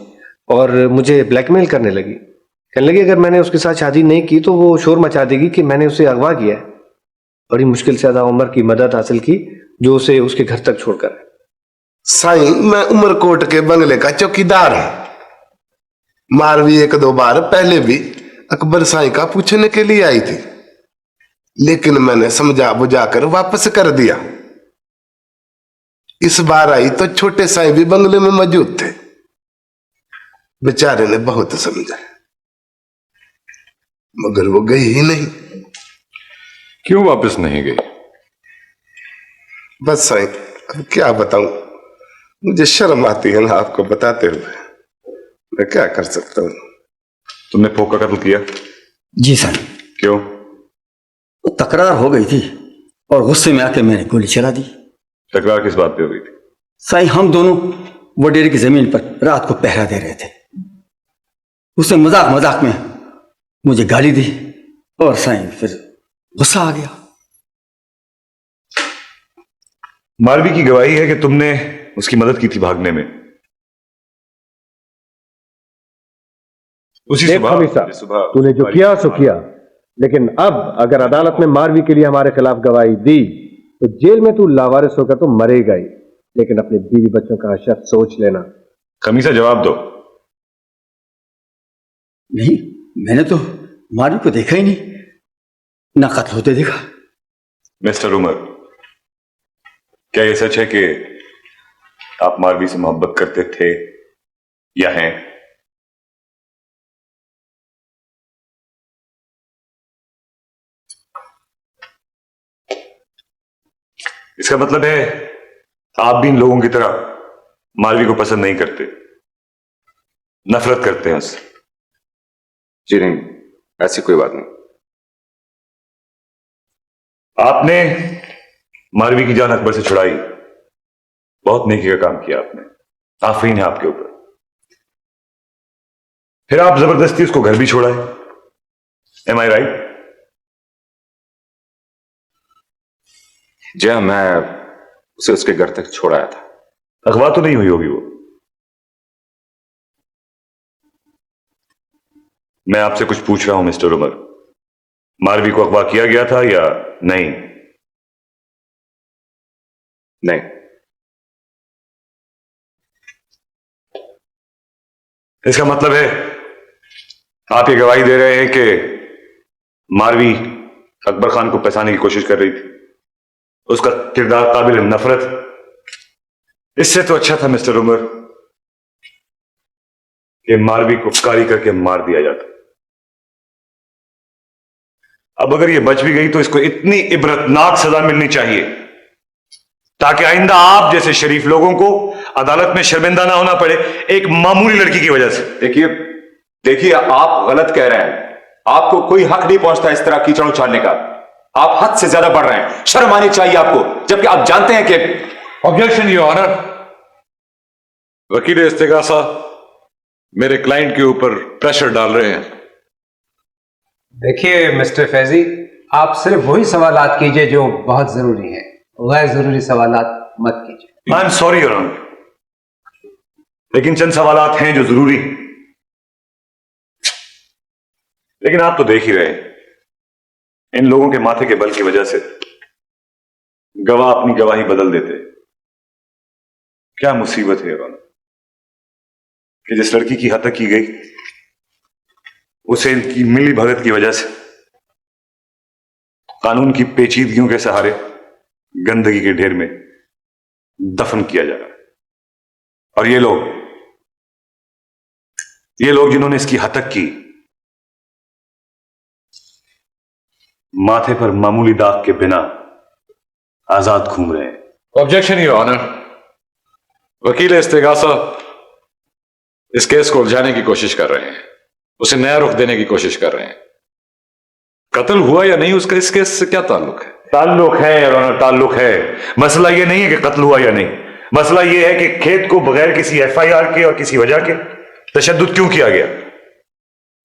और मुझे ब्लैकमेल करने लगी। कहने लगी अगर मैंने उसके साथ शादी नहीं की तो वो शोर मचा देगी कि मैंने उसे अगवा किया है। बड़ी मुश्किल से अदा उमर की मदद हासिल की, जो उसे उसके घर तक छोड़कर है। साईं, मैं उमरकोट के बंगले का चौकीदार हूं। मारवी एक दो बार पहले भी अकबर साईं का पूछने के लिए आई थी, लेकिन मैंने समझा बुझाकर वापस कर दिया। इस बार आई तो छोटे साईं भी बंगले में मौजूद थे। बेचारे ने बहुत समझा, मगर वो गई ही नहीं। क्यों वापस नहीं गई? बस साईं, अब क्या बताऊं, मुझे शर्म आती है ना आपको बताते हुए। मैं क्या कर सकता हूं। तुमने फोक का कत्ल किया? जी सर। क्यों? वो तकरार हो गई थी और गुस्से में आके मैंने गोली चला दी। तकरार किस बात पे हो गई थी? साईं, हम दोनों वो डेरे की जमीन पर रात को पहरा दे रहे थे। उसने मजाक मजाक में मुझे गाली दी और साईं फिर गुस्सा आ गया। मारवी की गवाही है कि तुमने उसकी मदद की थी भागने में। उसी देख हमेशा तूने जो किया सो किया, लेकिन अब अगर अदालत में मारवी के लिए हमारे खिलाफ गवाही दी तो जेल में तू लावारिस होकर तो मरेगा ही, लेकिन अपने बीवी बच्चों का हशर सोच लेना। खमीसा जवाब दो। नहीं, मैंने तो मारवी को देखा ही नहीं, ना कत्ल होते देखा। मिस्टर उमर, क्या यह सच है कि आप मारवी से मोहब्बत करते थे या हैं? इसका मतलब है आप भी इन लोगों की तरह मारवी को पसंद नहीं करते, नफरत करते हैं उससे। जी नहीं, ऐसी कोई बात नहीं। आपने मारवी की जान अकबर से छुड़ाई, बहुत नेकी का काम किया आपने, आफरीन है आपके ऊपर। फिर आप जबरदस्ती उसको घर भी छोड़ाए। एम आई राइट? जी हाँ, मैं उसे उसके घर तक छोड़ाया था। अगवा तो नहीं हुई होगी वो? मैं आपसे कुछ पूछ रहा हूं मिस्टर उमर, मारवी को अगवा किया गया था या नहीं? नहीं। इसका मतलब है आप ये गवाही दे रहे हैं कि मारवी अकबर खान को फंसाने की कोशिश कर रही थी, उसका किरदार काबिल नफरत। इससे तो अच्छा था मिस्टर उमर कि मारवी को कारी करके मार दिया जाता। अब अगर ये बच भी गई तो इसको इतनी इबरतनाक सजा मिलनी चाहिए ताकि आइंदा आप जैसे शरीफ लोगों को अदालत में शर्मिंदा ना होना पड़े एक मामूली लड़की की वजह से। देखिए आप गलत कह रहे हैं। आपको कोई हक नहीं पहुंचता इस तरह कीचड़ उछालने का। आप हद से ज्यादा बढ़ रहे हैं। शर्म आनी चाहिए आपको, जबकि आप जानते हैं कि। Objection your honour. वकील इस्तेगासा मेरे क्लाइंट के ऊपर प्रेशर डाल रहे हैं। देखिए मिस्टर फैजी, आप सिर्फ वही सवालात कीजिए जो बहुत जरूरी है, गैर जरूरी सवालात मत कीजिए। I am sorry your honour, लेकिन चंद सवालात हैं जो जरूरी हैं। लेकिन आप तो देख ही रहे हैं, इन लोगों के माथे के बल की वजह से गवाह अपनी गवाही बदल देते। क्या मुसीबत है योर ऑनर कि जिस लड़की की हत्या की गई उसे इनकी मिली भगत की वजह से कानून की पेचीदगियों के सहारे गंदगी के ढेर में दफन किया जा रहा है। और ये लोग जिन्होंने इसकी हत्या की, माथे पर मामूली दाग के बिना आजाद घूम रहे हैं। Objection your honour. वकील इस्तेगासा इस केस को उलझाने की कोशिश कर रहे हैं, उसे नया रुख देने की कोशिश कर रहे हैं। कत्ल हुआ या नहीं उसका इस केस से क्या ताल्लुक है? ताल्लुक है योर ऑनर, ताल्लुक है। मसला यह नहीं है कि कत्ल हुआ या नहीं, मसला यह है कि खेत को बगैर किसी एफआईआर के और किसी वजह के तशद्दुद क्यों किया गया।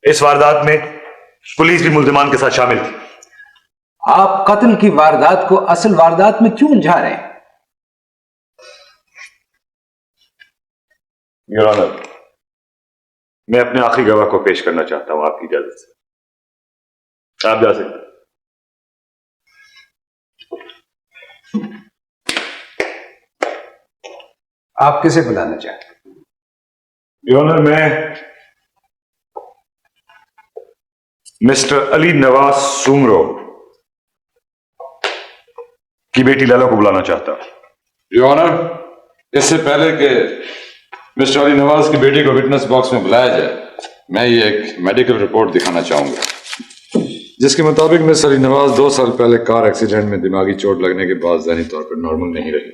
इस वारदात में पुलिस भी मुल्जिमान के साथ शामिल थी। आप कत्ल की वारदात को असल वारदात में क्यों उलझा रहे हैं? योर ऑनर, मैं अपने आखिरी गवाह को पेश करना चाहता हूं आपकी इजाजत से। आप जा सकते। आप किसे बुलाना चाहते हैं? योर ऑनर, मैं मिस्टर अली नवाज सुमरो की बेटी लैला को बुलाना चाहता हूं। योर ऑनर, इससे पहले कि मिस्टर अली नवाज की बेटी को विटनेस बॉक्स में बुलाया जाए, मैं ये एक मेडिकल रिपोर्ट दिखाना चाहूंगा जिसके मुताबिक मिस अली नवाज 2 साल पहले कार एक्सीडेंट में दिमागी चोट लगने के बाद ज़हनी तौर पर नॉर्मल नहीं रही।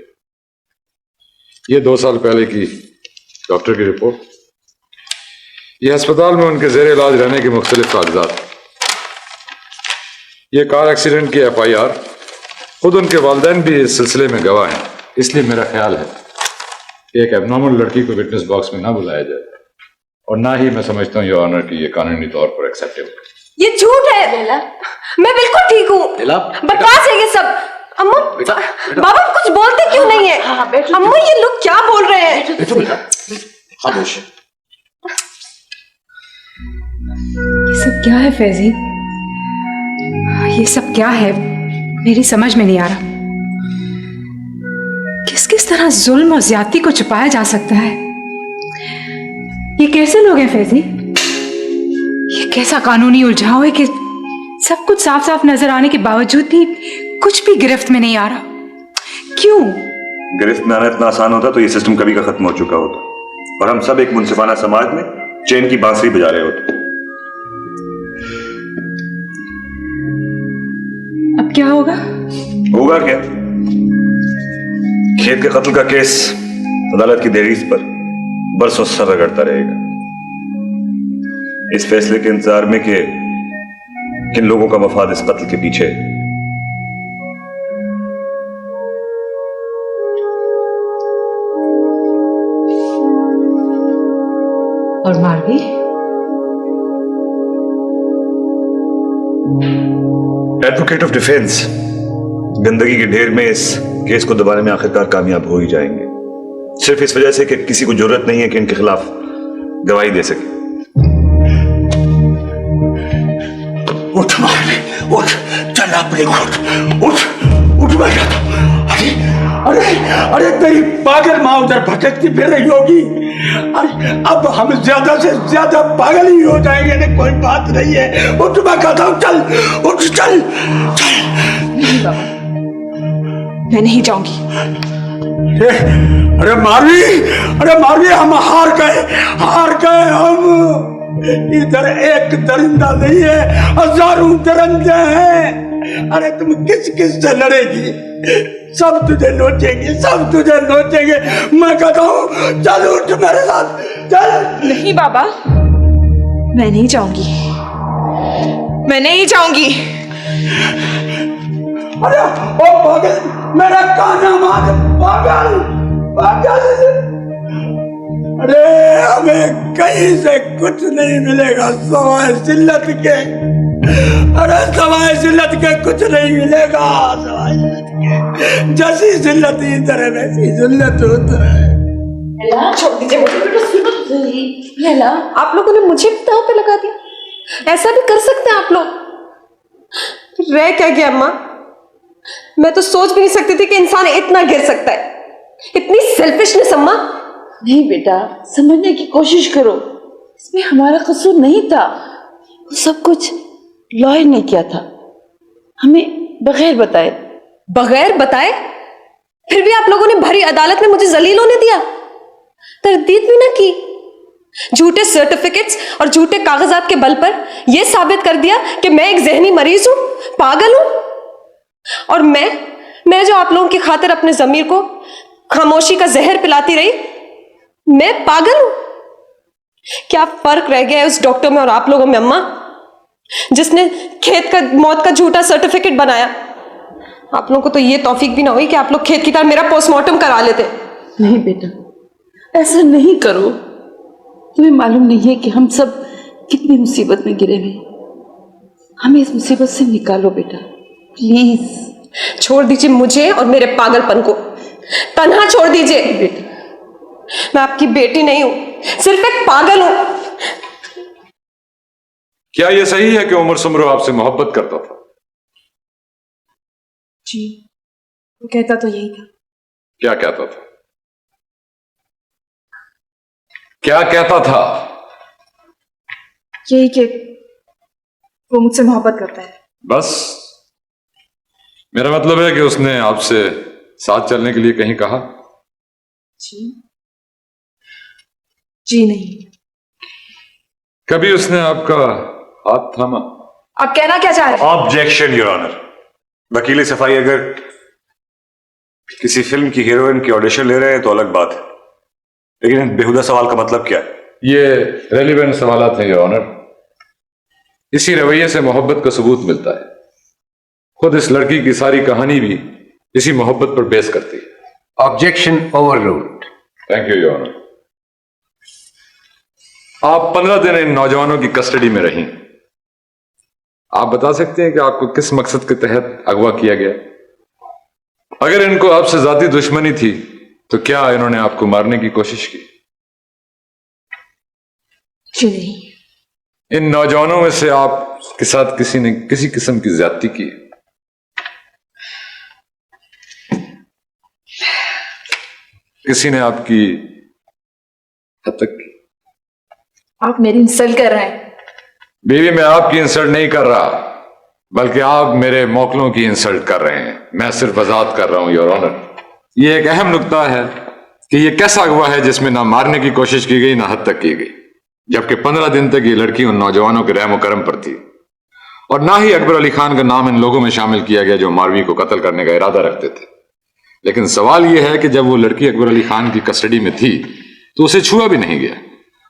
ये 2 साल पहले की डॉक्टर की रिपोर्ट। ये अस्पताल में उनके जेर इलाज रहने के मुख्तलिफ कागजात। ये कार एक्सीडेंट की एफआईआर, खुद उनके वालिदैन भी इस सिलसिले में गवाह हैं। इसलिए मेरा ख्याल है कि एक एबनॉर्मल लड़की को विटनेस बॉक्स में ना बुलाया जाए, और ना ही मैं समझता हूँ योर ऑनर कि ये कानूनी तौर पर एक्सेप्टेबल। ये झूठ है लैला। मैं बिल्कुल ठीक हूँ। बकवास है ये सब। अम्मू बाबा कुछ बोलते क्यों नहीं है? अम्मू ये लोग क्या बोल रहे हैं? खामोश। ये सब क्या है फैजी? ये सब क्या है? मेरी समझ में नहीं आ रहा। किस किस तरह जुल्म और ज्यादती को छुपाया जा सकता है? ये कैसे लोग हैं फैजी? ये कैसा कानूनी उलझाव है कि सब कुछ साफ साफ नजर आने के बावजूद भी कुछ भी गिरफ्त में नहीं आ रहा? क्यों? गिरफ्त में आना इतना आसान होता तो ये सिस्टम कभी का खत्म हो चुका होता और हम सब एक मुनसिफाना समाज में चैन की बांसुरी बजा रहे होते। अब क्या होगा? होगा क्या? खेत के कत्ल का केस अदालत की दहलीज पर बरसों सर रगड़ता रहेगा, इस फैसले के इंतजार में कि किन लोगों का मफाद इस कत्ल के पीछे है। और मारवी? एडवोकेट ऑफ डिफेंस गंदगी के ढेर में इस केस को दबाने में आखिरकार कामयाब हो ही जाएंगे, सिर्फ इस वजह से कि किसी को जरूरत नहीं है कि इनके खिलाफ गवाही दे सके। उठ मारवी, उठ, चल अपने उठ, उठ बैठ जाता। अरे अरे अरे तेरी पागल माँ उधर भटकती फिर रही होगी। अरे अब हम ज्यादा से ज्यादा पागल ही हो जाएंगे ना, कोई बात नहीं है। उठ मैं कहता हूँ, चल उठ, चल चल। नहीं बाबा, मैं नहीं जाऊंगी। अरे मारवी हम हार गए हम। इधर एक दरिंदा नहीं है, हजारों दरिंदे हैं। अरे तुम किस किस से लड़ेगी? सब तुझे नोचेंगे। मैं कहता हूँ चल उठ मेरे साथ, चल। नहीं बाबा, मैं नहीं जाऊंगी। अरे ओ पागल, मेरा काना मार, पागल। अरे हमें कहीं से कुछ नहीं मिलेगा सवाए जिल्लत के। अरे सवाए जिल्लत के कुछ नहीं मिलेगा, सवाए जिल्लत के। जैसी जिल्लत इधर है वैसी जिल्लत उधर है। छोड़ दीजिए लैला, आप लोगों ने मुझे दांव पे लगा दिया। ऐसा भी कर सकते हैं आप लोग? रह क्या गया अम्मा? मैं तो सोच भी नहीं सकती थी कि इंसान इतना गिर सकता है। इतनी सेल्फिशनेस अम्मा। नहीं बेटा, समझने की कोशिश करो, इसमें हमारा कसूर नहीं था। वो सब कुछ लॉयर ने किया था, हमें बगैर बताए। फिर भी आप लोगों ने भरी अदालत में मुझे जलील होने दिया, तरदीद भी ना की। झूठे सर्टिफिकेट्स और झूठे कागजात के बल पर यह साबित कर दिया कि मैं एक जहनी मरीज हूं, पागल हूं। और मैं जो आप लोगों की खातिर अपने जमीर को खामोशी का जहर पिलाती रही, मैं पागल हूं? क्या फर्क रह गया है उस डॉक्टर में और आप लोगों में अम्मा, जिसने मौत का झूठा सर्टिफिकेट बनाया? आप लोगों को तो ये तौफीक भी ना हुई कि आप लोग खेत की तरह मेरा पोस्टमार्टम करा लेते। नहीं बेटा, ऐसा नहीं करो। तुम्हें मालूम नहीं है कि हम सब कितनी मुसीबत में गिरे हुए। हमें इस मुसीबत से निकालो बेटा, प्लीज। छोड़ दीजिए मुझे और मेरे पागलपन को, तन्हा छोड़ दीजिए। बेटा, मैं आपकी बेटी नहीं हूं, सिर्फ एक पागल हूं। क्या यह सही है कि उमर सुमरो आपसे मोहब्बत करता था? जी, वो कहता तो यही था। क्या कहता था? यही कि वो मुझसे मोहब्बत करता है। बस? मेरा मतलब है कि उसने आपसे साथ चलने के लिए कहीं कहा? जी नहीं। कभी उसने आपका हाथ थामा? आप कहना क्या चाह रहे हैं? Objection your honour. वकील सफाई अगर किसी फिल्म की हीरोइन की ऑडिशन ले रहे हैं तो अलग बात है, लेकिन बेहुदा सवाल का मतलब क्या है? ये रेलिवेंट सवालात हैं योर ऑनर। इसी रवैये से मोहब्बत का सबूत मिलता है। खुद इस लड़की की सारी कहानी भी इसी मोहब्बत पर बेस करती है। Objection overruled. Thank you your honour. आप 15 दिन इन नौजवानों की कस्टडी में रहीं। आप बता सकते हैं कि आपको किस मकसद के तहत अगवा किया गया? अगर इनको आपसे जाती दुश्मनी थी तो क्या इन्होंने आपको मारने की कोशिश की? जी नहीं। इन नौजवानों में से आपके साथ किसी ने किसी किस्म की ज्यादती की? किसी ने आपकी हद तक की? आप मेरी इंसल्ट कर रहे हैं। बीवी, मैं आपकी इंसल्ट नहीं कर रहा, बल्कि आप मेरे मौकलों की इंसल्ट कर रहे हैं। मैं सिर्फ वजाहत कर रहा हूं योर ऑनर। यह एक अहम नुकता है कि यह कैसा अगवा है जिसमें ना मारने की कोशिश की गई ना हद तक की गई, जबकि 15 दिन तक ये लड़की उन नौजवानों के रहम करम पर थी, और ना ही अकबर अली खान का नाम इन लोगों में शामिल किया गया जो मारवी को कत्ल करने का इरादा रखते थे। लेकिन सवाल यह है कि जब वो लड़की अकबर अली खान की कस्टडी में थी तो उसे छुआ भी नहीं गया,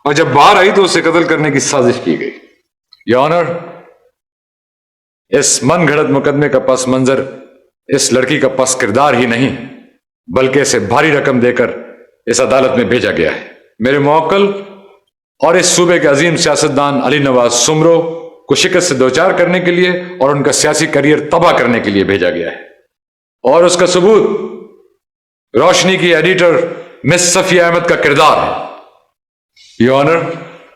और जब बाहर आई तो उसे कत्ल करने की साजिश की गई। योर ऑनर, इस मन घड़त मुकदमे का पस मंजर इस लड़की का पस किरदार ही नहीं, बल्कि इसे भारी रकम देकर इस अदालत में भेजा गया है। मेरे मौक्कल और इस सूबे के अजीम सियासतदान अली नवाज सुमरो को शिकस्त से दोचार करने के लिए और उनका सियासी करियर तबाह करने के लिए भेजा गया है, और उसका सबूत रोशनी की एडिटर मिस सफिया अहमद का किरदार है। योर ऑनर,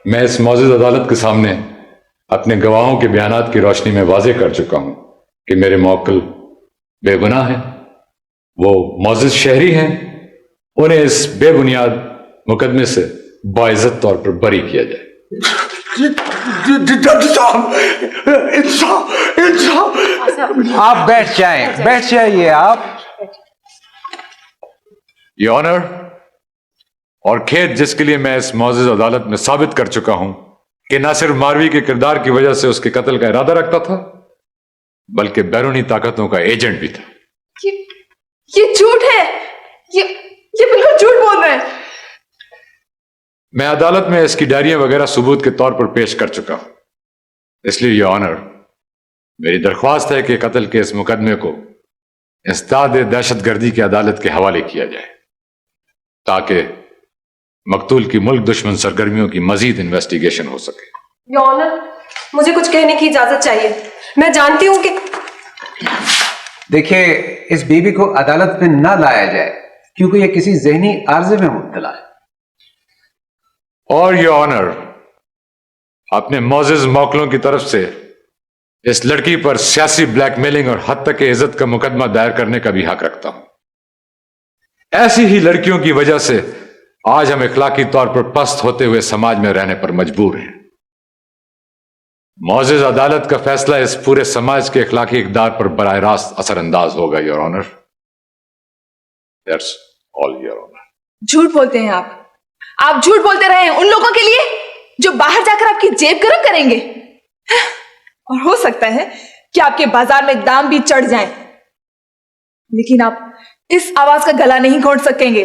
मैं इस मौजूद अदालत के सामने अपने गवाहों के बयानात की रोशनी में वाज़ेह कर चुका हूं कि मेरे मौक्कल बेगुनाह हैं, वो मौजूद शहरी हैं, उन्हें इस बेबुनियाद मुकदमे से बाइज्जत तौर पर बरी किया जाए। आप बैठ जाइए आप। योर ऑनर, और खेद जिसके लिए मैं इस मौजूद अदालत में साबित कर चुका हूं कि न सिर्फ मारवी के किरदार की वजह से उसके कत्ल का इरादा रखता था, बल्कि बैरूनी ताकतों का एजेंट भी था। ये झूठ है, ये बिल्कुल झूठ बोल रहे हैं। मैं अदालत में इसकी डायरियां वगैरह सबूत के तौर पर पेश कर चुका हूं, इसलिए योर ऑनर, मेरी दरख्वास्त है कि कत्ल के इस मुकदमे को इस्ताद दहशतगर्दी की अदालत के हवाले किया जाए, ताकि मकतूल की मुल्क दुश्मन सरगर्मियों की मजीद इन्वेस्टिगेशन हो सके। योर ऑनर, मुझे कुछ कहने की इजाजत चाहिए। मैं जानती हूं कि देखिए, इस बीबी को अदालत में ना लाया जाए क्योंकि यह किसी जहनी आर्जे में मुब्तला है। और योर ऑनर, अपने मौजिज मौकलों की तरफ से इस लड़की पर सियासी ब्लैकमेलिंग और हद तक इज्जत का मुकदमा दायर करने का भी हक रखता हूं। ऐसी ही लड़कियों की वजह से आज हम इखलाकी तौर पर पस्त होते हुए समाज में रहने पर मजबूर हैं। मौजिज अदालत का फैसला इस पूरे समाज के इखलाकी इक़दार पर बराह रास्त असरअंदाज होगा your honour. That's all your honour. झूठ बोलते हैं आप झूठ बोलते रहे हैं उन लोगों के लिए जो बाहर जाकर आपकी जेब गर्म करेंगे, और हो सकता है कि आपके बाजार में दाम भी चढ़ जाएं, लेकिन आप इस आवाज का गला नहीं घोंट सकेंगे,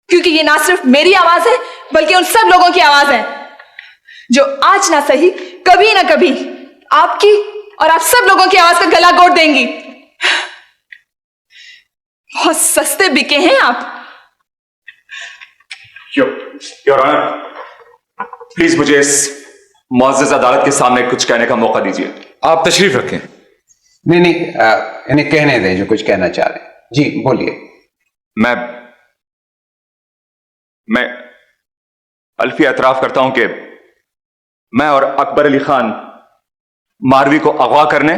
क्योंकि ये ना सिर्फ मेरी आवाज है बल्कि उन सब लोगों की आवाज है जो आज ना सही कभी ना कभी आपकी और आप सब लोगों की आवाज का गला घोंट देंगी। बहुत सस्ते बिके हैं आप। योर ऑनर, प्लीज मुझे इस मुअज़्ज़ज़ अदालत के सामने कुछ कहने का मौका दीजिए। आप तशरीफ रखें। नहीं, इन्हें कहने दें जो कुछ कहना चाह रहे हैं। जी बोलिए। मैं अल्फी एतराफ करता हूं कि मैं और अकबर अली खान मारवी को अगवा करने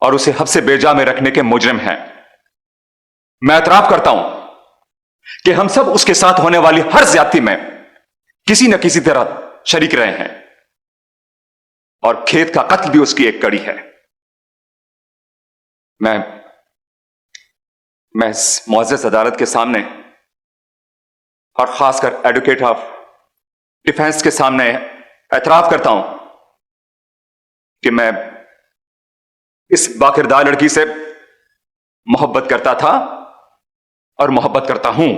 और उसे हब्से बेजा में रखने के मुजरिम हैं। मैं एतराफ करता हूं कि हम सब उसके साथ होने वाली हर ज्यादती में किसी न किसी तरह शरीक रहे हैं, और खेत का कत्ल भी उसकी एक कड़ी है। मैं इस मुअज़्ज़ज़ अदालत के सामने और खासकर एडवोकेट ऑफ डिफेंस के सामने एतराफ करता हूं कि मैं इस बाकिरदार लड़की से मोहब्बत करता था और मोहब्बत करता हूं।